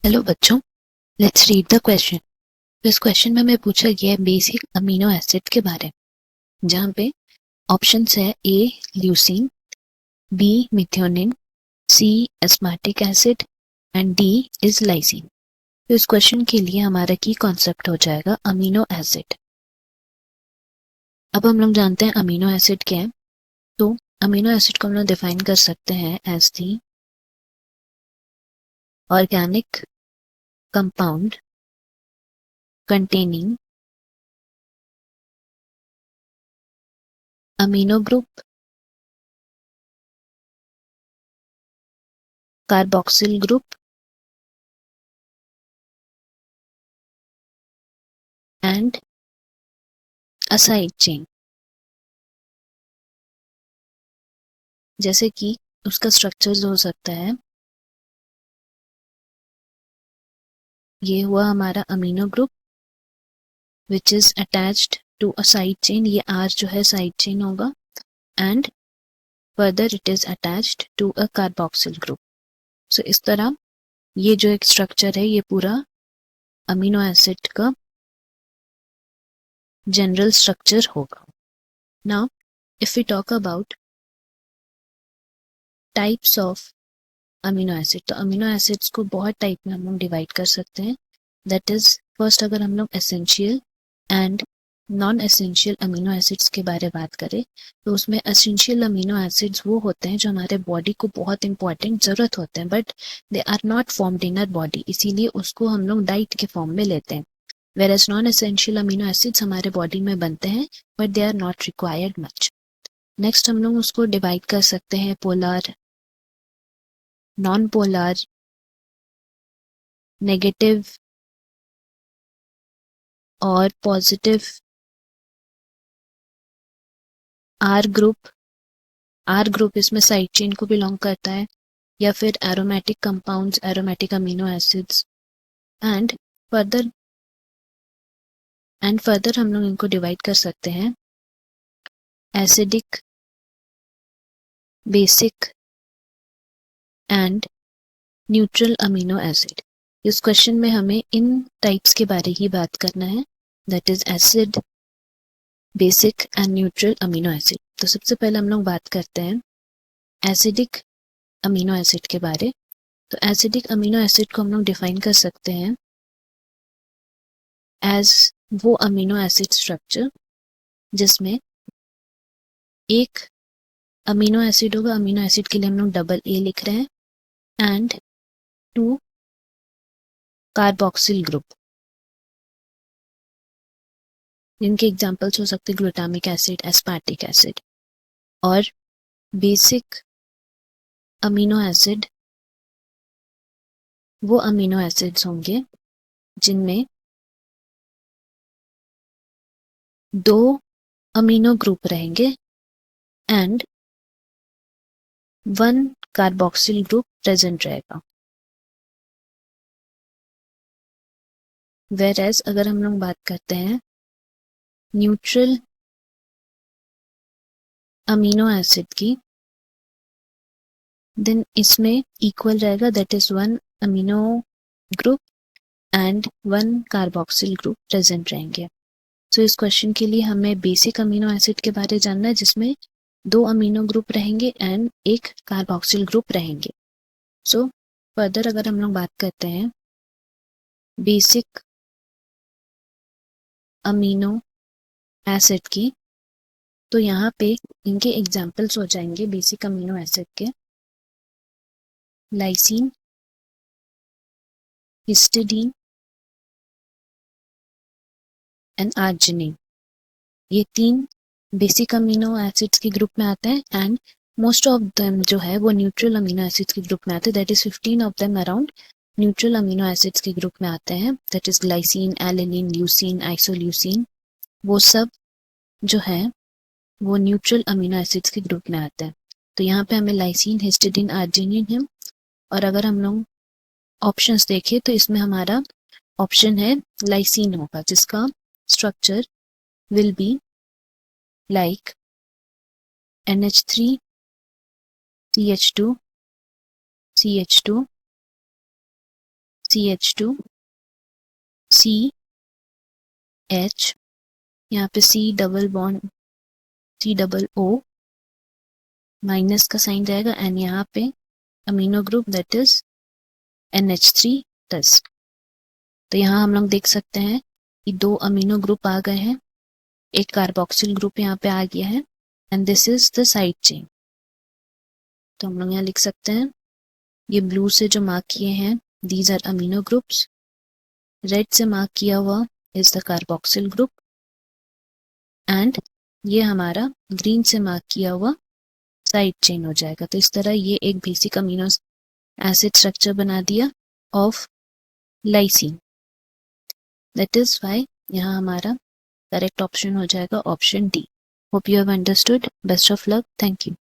Hello बच्चों, let's read the question. इस question में हमें पूछा गया है बेसिक अमीनो एसिड के बारे में, जहाँ पे ऑप्शंस है A leucine, B methionine, C aspartic acid and D is lysine. तो इस क्वेश्चन के लिए हमारा की कॉन्सेप्ट हो जाएगा अमीनो एसिड। अब हम लोग जानते हैं अमीनो एसिड क्या है। तो अमीनो एसिड को हम लोग डिफाइन कर सकते हैं as the organic compound containing amino group, carboxyl group and a side chain। जैसे कि उसका स्ट्रक्चर हो सकता है, ये हुआ हमारा amino group which is attached to a side chain, ये आर जो है साइड चेन होगा, and further it is attached to a carboxyl group. So इस तरह ये जो एक स्ट्रक्चर है ये पूरा अमीनो एसिड का जनरल स्ट्रक्चर होगा। Now if we talk about types of amino acid, तो अमीनो एसिड्स को बहुत टाइप में हम लोग डिवाइड कर सकते हैं। दैट इज फर्स्ट, अगर हम लोग essential and non essential amino acids के बारे में बात करें तो उसमें एसेंशियल अमीनो एसिड्स वो होते हैं जो हमारे बॉडी को बहुत इंपॉर्टेंट ज़रूरत होते हैं, but they are not formed in our body, इसीलिए उसको हम लोग डाइट के फॉर्म में लेते हैं। Whereas non essential amino acids हमारे बॉडी में बनते हैं but they are not required much. Next हम लोग उसको डिवाइड कर सकते हैं पोलर, नॉन पोलर, नेगेटिव और पॉजिटिव। आर ग्रुप इसमें साइड चेन को बिलोंग करता है, या फिर aromatic compounds, aromatic amino acids. And further हम लोग इनको डिवाइड कर सकते हैं acidic, basic and neutral amino acid. इस क्वेश्चन में हमें इन टाइप्स के बारे ही बात करना है, that is acid, basic and neutral amino acid. तो सबसे पहले हम लोग बात करते हैं एसिडिक अमीनो एसिड के बारे। तो एसिडिक अमीनो एसिड को हम लोग डिफाइन कर सकते हैं एज वो अमीनो एसिड स्ट्रक्चर जिसमें एक अमीनो एसिड होगा, अमीनो एसिड के लिए हम लोग डबल ए लिख रहे हैं, एंड 2 कार्बोक्सिल ग्रुप, जिनके एग्जांपल्स हो सकते हैं ग्लूटामिक एसिड, एस्पार्टिक एसिड। और बेसिक अमीनो एसिड वो अमीनो एसिड्स होंगे जिनमें 2 अमीनो ग्रुप रहेंगे एंड 1 कार्बोक्सिल ग्रुप प्रेजेंट रहेगा। वेरएज अगर हम लोग बात करते हैं न्यूट्रल अमीनो एसिड की, देन इसमें इक्वल रहेगा, that is 1 amino group and 1 carboxyl group present रहेंगे। सो इस क्वेश्चन के लिए हमें बेसिक अमीनो एसिड के बारे में जानना है जिसमें 2 अमीनो ग्रुप रहेंगे एंड 1 कार्बोक्सिल ग्रुप रहेंगे। सो फर्दर अगर हम लोग बात करते हैं बेसिक अमीनो एसिड की, तो यहाँ पे इनके एग्जाम्पल्स हो जाएंगे बेसिक अमीनो एसिड के लाइसिन, हिस्टिडीन एंड आर्जिनिन। ये 3 बेसिक अमीनो एसिड्स के ग्रुप में आते हैं एंड मोस्ट ऑफ देम जो है वो न्यूट्रल अमीनो एसिड्स के ग्रुप में आते हैं, that is 15 of them around neutral amino acids के ग्रुप में आते हैं, that is glycine, alanine, leucine, isoleucine. वो सब जो है वो न्यूट्रल अमीनो एसिड्स के ग्रुप में आते हैं। तो यहाँ पे हमें लाइसिन, हिस्टिडीन, आर्जिनिन है। और अगर हम लोग ऑप्शंस देखें तो इसमें हमारा ऑप्शन है लाइसिन होगा, जिसका structure will be like NH3 CH2 CH2 CH2 CH, यहाँ पे C double bond C double O minus का साइन रहेगा एंड यहाँ पे amino group that is NH3+। तो यहाँ हम लोग देख सकते हैं कि 2 अमीनो ग्रुप आ गए हैं, एक कार्बोक्सिल ग्रुप यहाँ पे आ गया है and this is the side chain. तो हम लोग यहाँ लिख सकते हैं, ये ब्लू से जो मार्क किए हैं these are amino groups, red से मार्क किया हुआ is the carboxyl group and ये हमारा ग्रीन से मार्क किया हुआ साइड चेन हो जाएगा। तो इस तरह ये एक बेसिक अमीनो एसिड स्ट्रक्चर बना दिया of lysine. That is why यहाँ हमारा करेक्ट ऑप्शन हो जाएगा option D. Hope you have understood. Best of luck. Thank you.